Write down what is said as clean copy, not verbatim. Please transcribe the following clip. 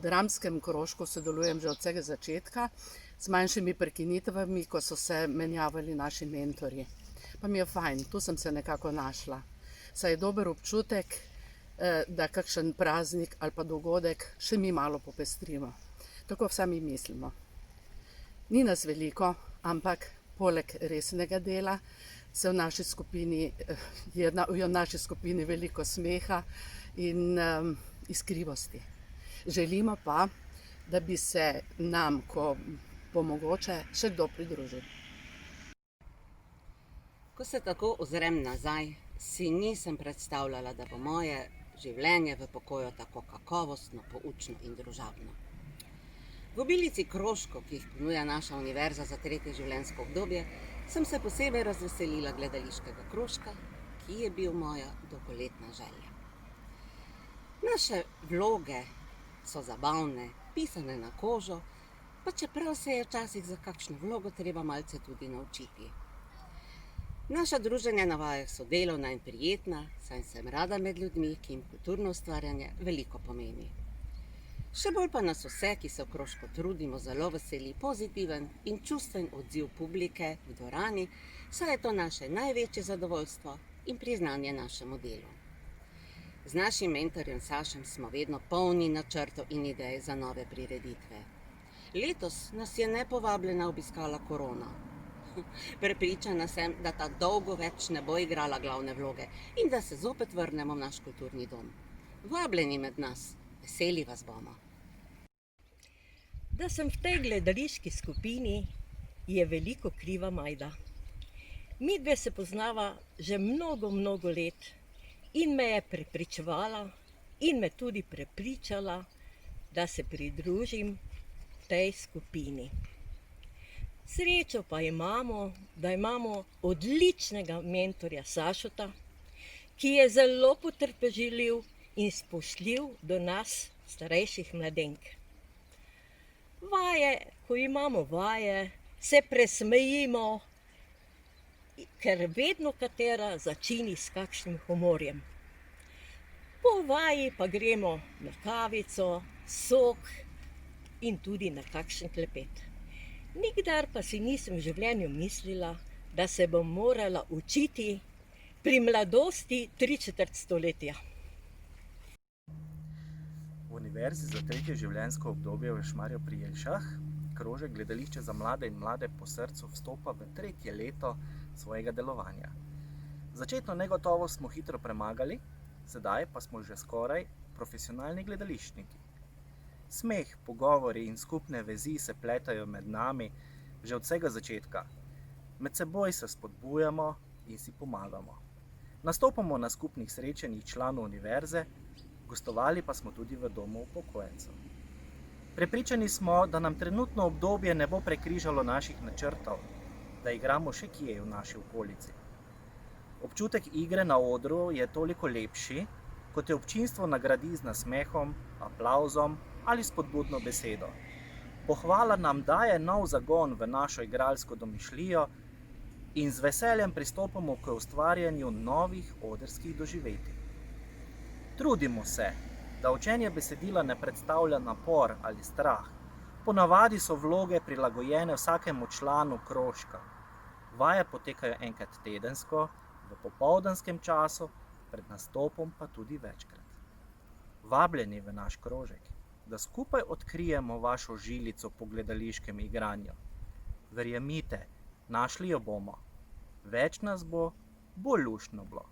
dramskem krožku sodelujem že od vsega začetka, z manjšimi prekinitvami, ko so se menjavali naši mentorji. Pa mi je fajn, tu sem se nekako našla. Saj je dober občutek, da kakšen praznik ali pa dogodek še mi malo popestrimo. Tako vsaj mi mislimo. Ni nas veliko, ampak poleg resnega dela je v naši skupini veliko smeha in iskrivosti. Želimo pa, da bi se nam, ko bo mogoče, še kdo pridružil. Ko se tako ozrem nazaj, si nisem predstavljala, da bo moje življenje v pokoju tako kakovostno, poučno in družabno. V obilici krožkov, ki jih ponuja naša univerza za tretje življenjsko obdobje, sem se posebej razveselila gledališkega krožka, ki je bil moja dolgoletna želja. Naše vloge so zabavne, pisane na kožo, pa čeprav se je včasih za kakšno vlogo treba malce tudi naučiti. Naša druženja na vajah so delovna in prijetna, saj sem rada med ljudmi, ki jim kulturno ustvarjanje veliko pomeni. Še bolj pa nas vse, ki se v krožku trudimo, zelo veseli pozitiven in čustven odziv publike v dvorani, saj je to naše največje zadovoljstvo in priznanje našemu delu. Z našim mentorjem Sašem smo vedno polni načrtov in idej za nove prireditve. Letos nas je nepovabljena obiskala korona. Prepričana sem, da ta dolgo več ne bo igrala glavne vloge in da se zopet vrnemo v naš kulturni dom. Vabljeni med nas, veseli vas bomo. Da sem v tej gledališki skupini, je veliko kriva Majda. Midve se poznava že mnogo let in me je prepričevala in me tudi prepričala, da se pridružim tej skupini. Srečo pa imamo, da imamo odličnega mentorja Sašota, ki je zelo potrpežljiv in spoštljiv do nas, starejših mladenk. Ko imamo vaje, se presmejimo, ker vedno katera začini s kakšnim humorjem. Po vaji pa gremo na kavico, sok in tudi na kakšen klepet. Nikdar pa si nisem v življenju mislila, da se bom morala učiti pri mladosti 3/4 stoletja. V Univerzi za tretje življenjsko obdobje v Šmarju pri Jelšah krožek Gledališče za mlade in mlade po srcu vstopa v 3. leto svojega delovanja. Začetno negotovost smo hitro premagali, sedaj pa smo že skoraj profesionalni gledališčniki. Smeh, pogovori in skupne vezi se pletajo med nami že od vsega začetka. Med seboj se spodbujamo in si pomagamo. Nastopamo na skupnih srečanjih članov univerze, gostovali pa smo tudi v domu upokojencev. Prepričani smo, da nam trenutno obdobje ne bo prekrižalo naših načrtov, da igramo še kje v naši okolici. Občutek igre na odru je toliko lepši, kot te občinstvo nagradi z nasmehom, aplavzom ali spodbudno besedo. Pohvala nam daje nov zagon v našo igralsko domišljijo in z veseljem pristopamo k ustvarjanju novih odrskih doživetij. Trudimo se, da učenje besedila ne predstavlja napor ali strah. Ponavadi so vloge prilagojene vsakemu članu krožka. Vaje potekajo enkrat tedensko, v popoldanskem času, pred nastopom pa tudi večkrat. Vabljeni v naš krožek, da skupaj odkrijemo vašo žilico po gledališkem igranju. Verjemite, našli jo bomo. Več nas bo, bolj luštno bo.